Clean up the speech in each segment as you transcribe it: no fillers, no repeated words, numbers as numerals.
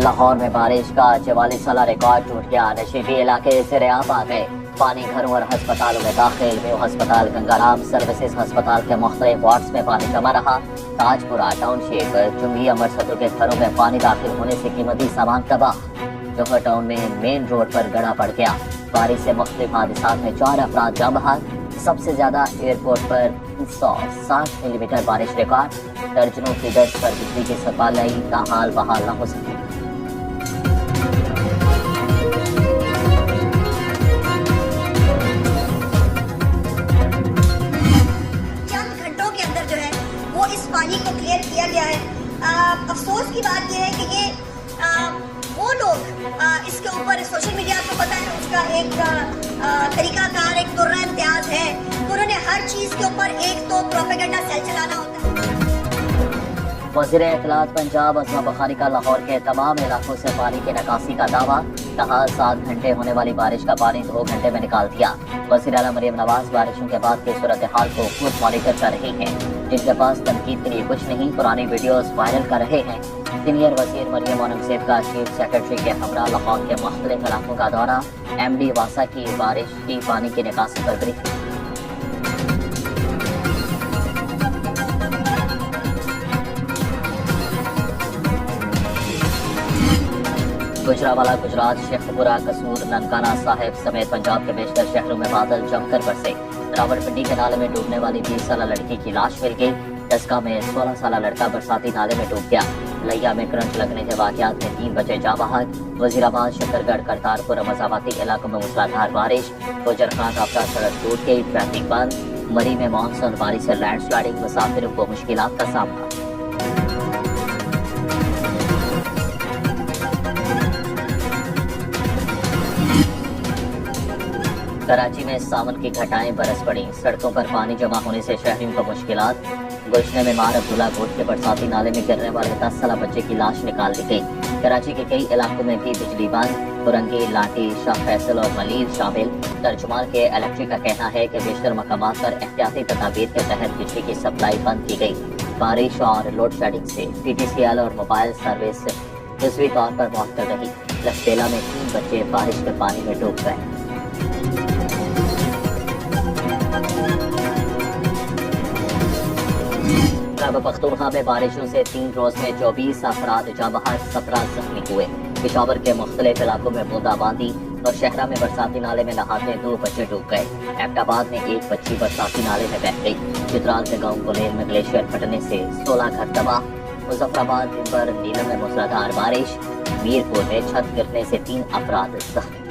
लाहौर में बारिश का 44 साल रिकॉर्ड टूट गया। नशीबी इलाके से रेआब आ गए। पानी घरों और हस्पतालों में दाखिल। मेयो हस्पताल, गंगाराम सर्विसेज हस्पताल के मुख्तलिफ वार्ड्स में पानी जमा रहा। ताजपुरा टाउनशिप चुंगी अमरसतु के घरों में पानी दाखिल होने से कीमती सामान तबाह। जोहर टाउन में मेन रोड पर गड़ा पड़ गया। बारिश से मुख्तलिफ हादसात में 4 अफराद जाम बहाल। सबसे ज्यादा एयरपोर्ट पर 160 मिलीमीटर बारिश रिकॉर्ड। दर्जनों की दर्ज पर बिजली की सप्लाई ताहाल बहाल न हो सकी। पानी को क्लियर किया गया है। अफसोस की बात यह है कि ये वो लोग इसके ऊपर सोशल मीडिया आपको पता है उसका एक तरीकाकार एक दुर्रा इम्तियाज है, तो उन्होंने हर चीज के ऊपर एक तो प्रोपेगेंडा सेल चलाना होता है। वज़ीर इत्तलात पंजाब अज़मा बुखारी का लाहौर के तमाम इलाकों से पानी की निकासी का दावा। कहा 7 घंटे होने वाली बारिश का पानी 2 घंटे में निकाल दिया। वज़ीर आला मरियम नवाज बारिशों के बाद की सूरत हाल को खुद मॉनिटर कर रही हैं। जिनके पास तनकीद के लिए कुछ नहीं, पुरानी वीडियोस वायरल कर रहे हैं। सीनियर वज़ीर मरियम औरंगज़ेब का चीफ सेक्रेटरी के हमरा लाहौर के मुख्तलिफ इलाकों का दौरा। MD वासा की बारिश की पानी की निकासी पर ब्रीफिंग। गुजरावाला, गुजरात, शेखपुरा, कसूर, ननकाना साहिब समेत पंजाब के बेशतर शहरों में बादल जमकर बरसे। रावलपिंडी के नाले में डूबने वाली 20 साल लड़की की लाश मिल गई। डस्का में 16 साल लड़का बरसाती नाले में डूब गया। लैया में करंट लगने के वाकयात में 3 बच्चे जाँ बहाल। वजीराबाद, शकरगढ़, करतारपुर, मजाबाती इलाकों में मूसलाधार बारिश। गुजर खान राबता सड़क टूट गई, ट्रैफिक बंद। मरी में मानसून बारिश से लैंडस्लाइडिंग, मुसाफिरों को मुश्किलात का सामना। कराची में सावन की घटाएं बरस पड़ी। सड़कों पर पानी जमा होने से शहरियों को मुश्किलात। गुलशने में मार अब्दुल्ला गोट के बरसाती नाले में गिरने वाले 10 साल बच्चे की लाश निकाल दी गई। कराची के कई इलाकों में भी बिजली बंद। पुरंगी, लाठी, शाह फैसल और मलीर शामिल। तर्जुमान के इलेक्ट्रिक का कहना है कि बेशतर मकामात पर एहतियाती तदाबीर के तहत बिजली की सप्लाई बंद की गई। बारिश और लोड शेडिंग से PTCL और मोबाइल सर्विस जज्वी तौर पर मुअत्तल रही। लसबेला में 3 बच्चे बारिश के पानी में डूब गए। खैबर पख्तूनख्वा में बारिशों से 3 रोज में 24 अफराद जाँ बहाल, 17 जख्मी हुए। पेशावर के मुख्तलिफ इलाकों में बूंदाबांदी और शहरा में बरसाती नाले में नहाते 2 बच्चे डूब गए। एबटाबाद में 1 बच्ची बरसाती नाले में बह गई। चित्राल के गांव गुलेर में ग्लेशियर फटने से 16 घर तबाह। मुजफ्फराबाद दिन भर नीलम में मूसलाधार बारिश। मीरपुर में छत गिरने से 3 अफराद जख्मी।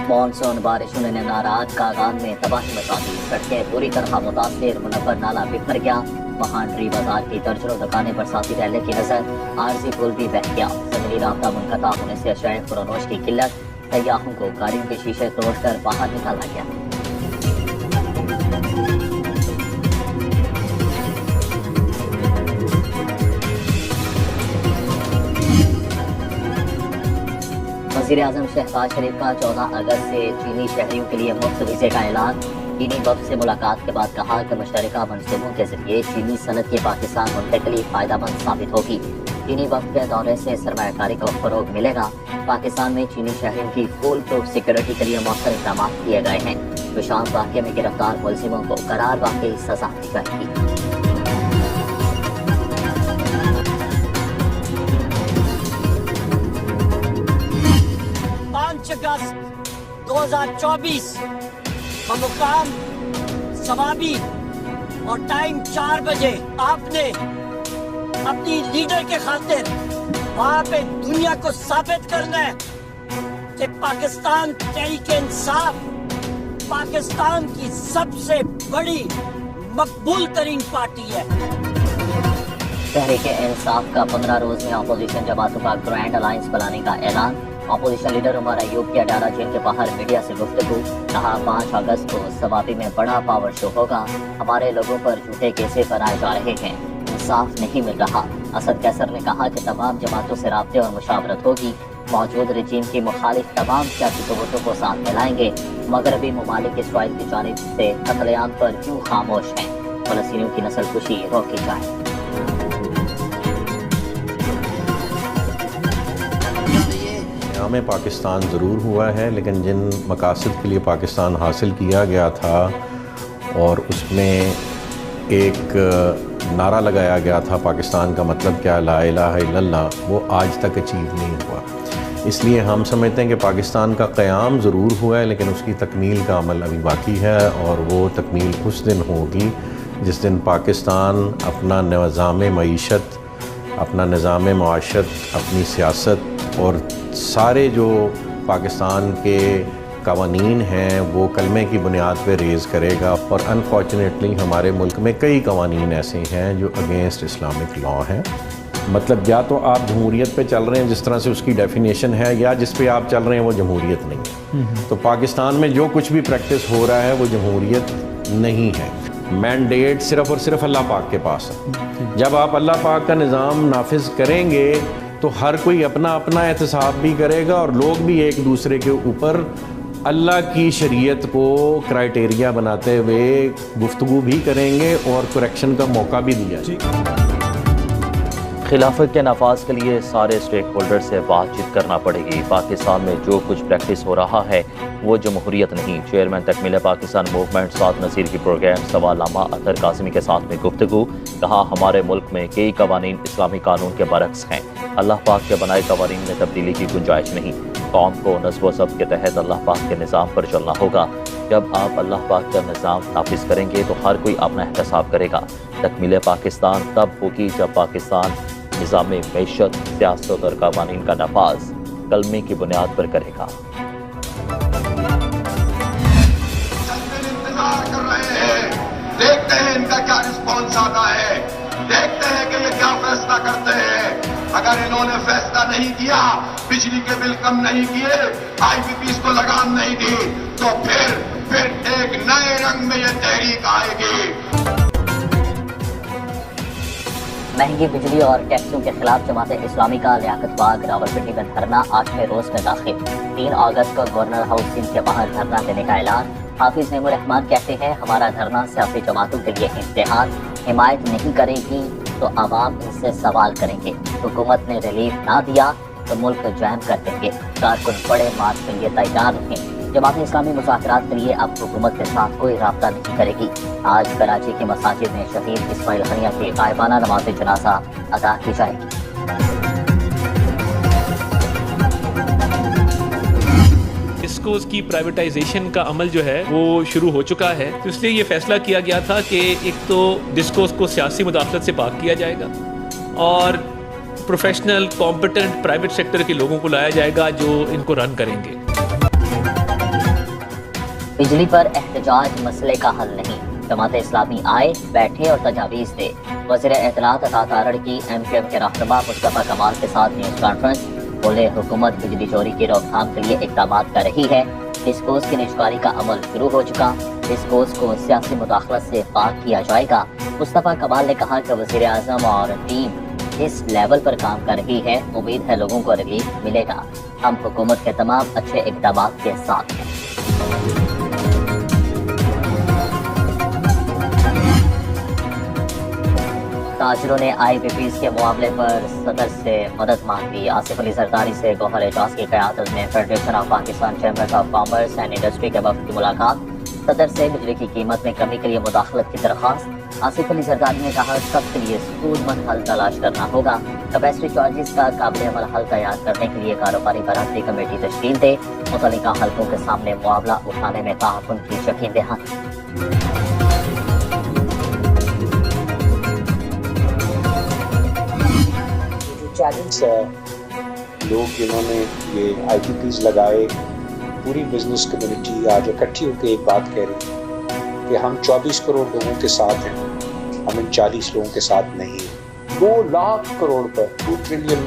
मानसून बारिशों ने नाराज कागान में तबाही मचा दी। सड़कें पूरी तरह मुतासिर। मुनव्वर नाला बिखर गया। महांडरी बाजार की दर्जनों दुकानें बरसाती रहने की नजर। आरजी पुल भी बह गया। जमीनी राब्ता मुनक़ता होने से अशाए फरोनोश की किल्लत। सयाहों को गाड़ियों के शीशे तोड़कर बाहर निकाला गया। वज़ीर-ए-आज़म शहबाज शरीफ का 14 अगस्त से चीनी शहरियों के लिए मुफ्त वीज़े का ऐलान। चीनी वफ़द से मुलाकात के बाद कहा कि मुश्तरका मंसूबों के जरिए चीनी सनत की पाकिस्तान मुल्क के लिए फ़ायदेमंद साबित होगी। चीनी वफ़द के दौरे से सरमायाकारी को फ़रोग़ मिलेगा। पाकिस्तान में चीनी शहरियों की फुल प्रूफ सिक्योरिटी के लिए मौसर इक़दाम किए गए हैं। विशाल वाक़े में गिरफ्तार मुलजिमों को करार वाक़ई सज़ा दी जाएगी। 5 अगस्त 2024 बमुकाम सवाबी और टाइम 4 बजे आपने अपनी लीडर के खातिर वहाँ पे दुनिया को साबित करना है कि पाकिस्तान तहरीक इंसाफ पाकिस्तान की सबसे बड़ी मकबूल तरीन पार्टी है। तहरीक इंसाफ का 15 रोज में अपोजिशन जमातों का ग्रैंड अलायंस बनाने का ऐलान। अपोजिशन लीडर उमर अयूब की अडारा जेल के बाहर मीडिया से गुफ्तगू। कहा 5 अगस्त को सवाबी में बड़ा पावर शो होगा। हमारे लोगों पर झूठे केसें बनाए जा रहे हैं, इंसाफ नहीं मिल रहा। असद कैसर ने कहा कि तमाम जमातों से राब्ते और मुशावरत होगी। मौजूद रजीम की मुखालिफ तमाम सियासी कुव्वतों को साथ मिलाएंगे। मगरबी ममालिक इसराइल की जानिब से कत्लेआम पर क्यों खामोश हैं। फलस्तीनियों की नस्ल कुशी रोकी जाए। क़याम पाकिस्तान ज़रूर हुआ है, लेकिन जिन मकासद के लिए पाकिस्तान हासिल किया गया था और उसमें एक नारा लगाया गया था पाकिस्तान का मतलब क्या, ला इलाहा इल्लल्लाह, वो आज तक अचीव नहीं हुआ। इसलिए हम समझते हैं कि पाकिस्तान का क़याम ज़रूर हुआ है, लेकिन उसकी तकमील का अमल अभी बाकी है, और वो तकमील उस दिन होगी जिस दिन पाकिस्तान अपना निज़ाम मईशत, अपना निज़ाम मुआशरत, अपनी सियासत और सारे जो पाकिस्तान के कवानीन हैं वो कलमे की बुनियाद पे रेज़ करेगा। और अनफॉर्चुनेटली हमारे मुल्क में कई कवानीन ऐसे हैं जो अगेंस्ट इस्लामिक लॉ हैं। मतलब या तो आप जमहूरियत पे चल रहे हैं जिस तरह से उसकी डेफिनेशन है, या जिस पे आप चल रहे हैं वो जमहूरियत नहीं है। तो पाकिस्तान में जो कुछ भी प्रैक्टिस हो रहा है वो जमहूरियत नहीं है। मैंडेट सिर्फ़ और सिर्फ अल्लाह पाक के पास है। जब आप अल्लाह पाक का निज़ाम नाफिज करेंगे तो हर कोई अपना अपना एहतसाब भी करेगा, और लोग भी एक दूसरे के ऊपर अल्लाह की शरीयत को क्राइटेरिया बनाते हुए गुफ्तगू भी करेंगे और करेक्शन का मौका भी दिया जाएगा। खिलाफत के नफाज के लिए सारे स्टेक होल्डर से बातचीत करना पड़ेगी। पाकिस्तान में जो कुछ प्रैक्टिस हो रहा है वो जमहूरियत नहीं। चेयरमैन तकमील पाकिस्तान मूवमेंट साद नसीर की प्रोग्राम सवालनामा अतर कासिमी के साथ में गुफ्तगू। कहा, हमारे मुल्क में कई कवानीन इस्लामी कानून के बरक्स हैं। अल्लाह पाक के बनाए कवानीन में तब्दीली की गुंजाइश नहीं। कौम को नस्ब व ज़ब्त के तहत अल्लाह पाक के निज़ाम पर चलना होगा। जब आप अल्लाह पाक का निज़ाम नाफिज करेंगे तो हर कोई अपना एहतसाब करेगा। तकमील पाकिस्तान तब होगी जब पाकिस्तान निज़ाम मईशत, सियासत और कवानीन का नफाज कलमे की बुनियाद पर करेगा। इंतजार कर रहे हैं, देखते हैं इनका क्या रिस्पॉन्स आता है, देखते हैं कि ये क्या फैसला करते हैं। अगर इन्होंने फैसला नहीं किया, बिजली के बिल कम नहीं किए, IPPs को लगाम नहीं दी, तो फिर एक नए रंग में ये तहरीक आएगी। महंगी बिजली और टैक्सों के खिलाफ जमात इस्लामी का लियाकत बाग रावलपिंडी में धरना 8वें रोज में दाखिल। 3 अगस्त को गवर्नर हाउस सिंध के बाहर धरना देने का ऐलान। हाफिज नईमुर रहमान कहते हैं, हमारा धरना सियासी जमातों के लिए इम्तिहान, हिमायत नहीं करेगी तो आवाम इनसे सवाल करेंगे। हुकूमत ने रिलीफ ना दिया तो मुल्क जैम कर देंगे। कारकुन बड़े मार्च के लिए तैयार रहें। जमात इस्लामी मुज़ाकरात के लिए अब हुकूमत के साथ कोई राब्ता नहीं करेगी। आज कराची की मसाजिद में शहीद इस्माइल हनिया की गायबाना नमाज जनाजा अदा की जाएगी। डिस्कोस की प्राइवेटाइजेशन का अमल जो है वो शुरू हो चुका है, तो इसलिए ये फैसला किया गया था कि एक तो डिस्कोस को सियासी मुदाखलत से पाक किया जाएगा और प्रोफेशनल कॉम्पिटेंट प्राइवेट सेक्टर के लोगों को लाया जाएगा जो इनको रन करेंगे। बिजली पर एहतजाज मसले का हल नहीं। जमात इस्लामी आए, बैठे और तजावीज़ दे। वज़ीर इत्तलात अता तारड़ की MQM के रहनुमा मुस्तफ़ा कमाल के साथ न्यूज़ कॉन्फ्रेंस। बोले, हुकूमत बिजली चोरी की रोकथाम के लिए इक़दामात कर रही है। डिस्कोस की निजकारी का अमल शुरू हो चुका। डिस्कोस को सियासी मुदाखलत से पाक किया जाएगा। मुस्तफ़ा कमाल ने कहा कि वज़ीर आज़म और टीम इस लेवल पर काम कर रही है। उम्मीद है लोगों को रिलीफ मिलेगा। हम हुकूमत के तमाम अच्छे इक़दामात के साथ हैं। ताजरों ने IPPs के मामले पर सदर से मदद मांगी। आसिफ अली जरदारी से गौहर एजाज की क़यादत में federation of Pakistan chambers of commerce and industry के वफ़द की मुलाकात। सदर से बिजली की कीमत में कमी के लिए मुदाखलत की दरख्वास्त। आसिफ अली जरदारी ने कहा, सबके लिए सूदमंद हल तलाश करना होगा। कैपेसिटी चार्जेस का काबिल अमल हल तैयार करने के लिए कारोबारी बरादरी कमेटी तश्कील दे। मुतल्लिका हल्कों के सामने मुआवजा उठाने में ताउन की यकीन दहानी। चैलेंज है, लोग जिन्होंने ये IPPs लगाए, पूरी बिजनेस कम्युनिटी आज इकट्ठी होकर एक बात कह रही है कि हम 24 करोड़ लोगों के साथ हैं, हम इन 40 लोगों के साथ नहीं हैं। 2 लाख करोड़ पर 2 ट्रिलियन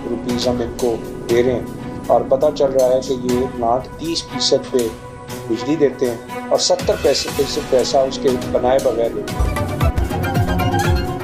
रुपीज़ हम इनको दे रहे हैं और पता चल रहा है कि ये प्लांट 30% पे बिजली देते हैं और 70% पैसा उसके बनाए बगैर देते हैं।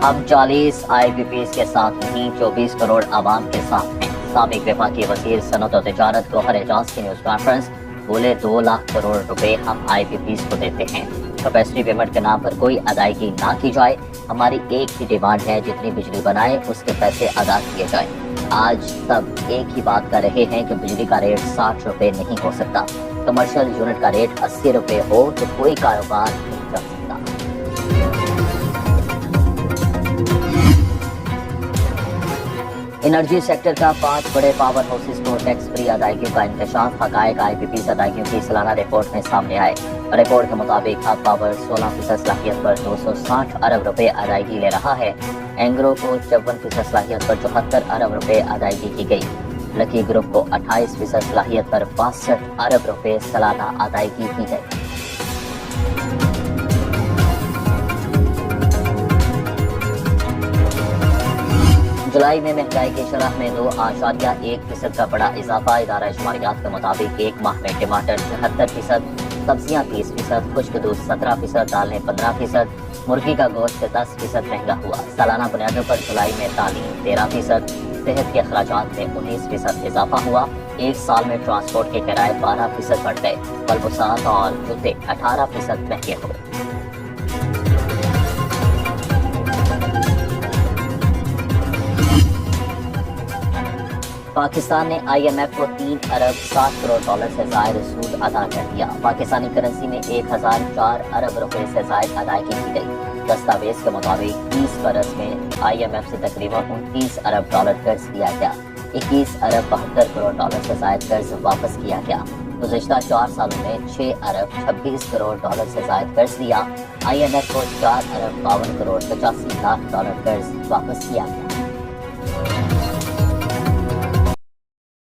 हम 40 IPPs के साथ नहीं, 24 करोड़ आवाम के साथ हैं। साबिक वफाकी वज़ीर सनअत और तिजारत गौहर एजाज की न्यूज़ कॉन्फ्रेंस। बोले, 2 लाख करोड़ रुपए हम IPPs को देते हैं। कैपेसिटी पेमेंट के नाम पर कोई अदायगी ना की जाए। हमारी एक ही डिमांड है, जितनी बिजली बनाए उसके पैसे अदा किए जाए। आज सब एक ही बात कर रहे हैं कि बिजली का रेट 60 रुपए नहीं हो सकता। कमर्शियल यूनिट का रेट 80 रुपए हो तो कोई कारोबार नहीं चल सकता। एनर्जी सेक्टर का 5 बड़े पावर हाउसेस को टैक्स फ्री अदायगियों का इंकशाफ। हकायक IPPs अदायगियों की सालाना रिपोर्ट में सामने आए। रिपोर्ट के मुताबिक हब पावर 16% सलाहियत पर 260 अरब रुपए अदायगी ले रहा है। एंग्रो को 54% सलाहियत पर 74 अरब रुपए अदायगी की गई। लकी ग्रुप को 28% सलाहियत पर 62 अरब रुपए सालाना अदायगी की गई। जुलाई में महंगाई की शरह में 2.1% का बड़ा इजाफा। इदारा शुमारियात के मुताबिक एक माह में टमाटर 76%, सब्जियां 30%, खुश्क दूध 17%, दालें 15%, मुर्गी का गोश्त 10% महंगा हुआ। सालाना बुनियादों पर जुलाई में तालीम 13%, सेहत के अखराजात में 19% इजाफा हुआ। एक साल में ट्रांसपोर्ट के किराए 12% बढ़ गए। मलबूसात और जूते 18% महंगे हुए। पाकिस्तान ने IMF को 3 अरब 7 करोड़ डॉलर से ज़ायद सूद अदा कर दिया। पाकिस्तानी करेंसी में 1004 अरब रुपए से ज़ायद अदायगी की गई। दस्तावेज के मुताबिक 30 बरस में IMF से तकरीबन 29 अरब डॉलर कर्ज लिया गया। 21 अरब 72 करोड़ डॉलर से ज़ायद कर्ज वापस किया गया। गुज़श्ता 4 सालों में 6 अरब 26 करोड़ डॉलर से ज़ायद कर्ज लिया। IMF को 4 अरब 52 करोड़ 85 लाख डॉलर कर्ज वापस किया गया।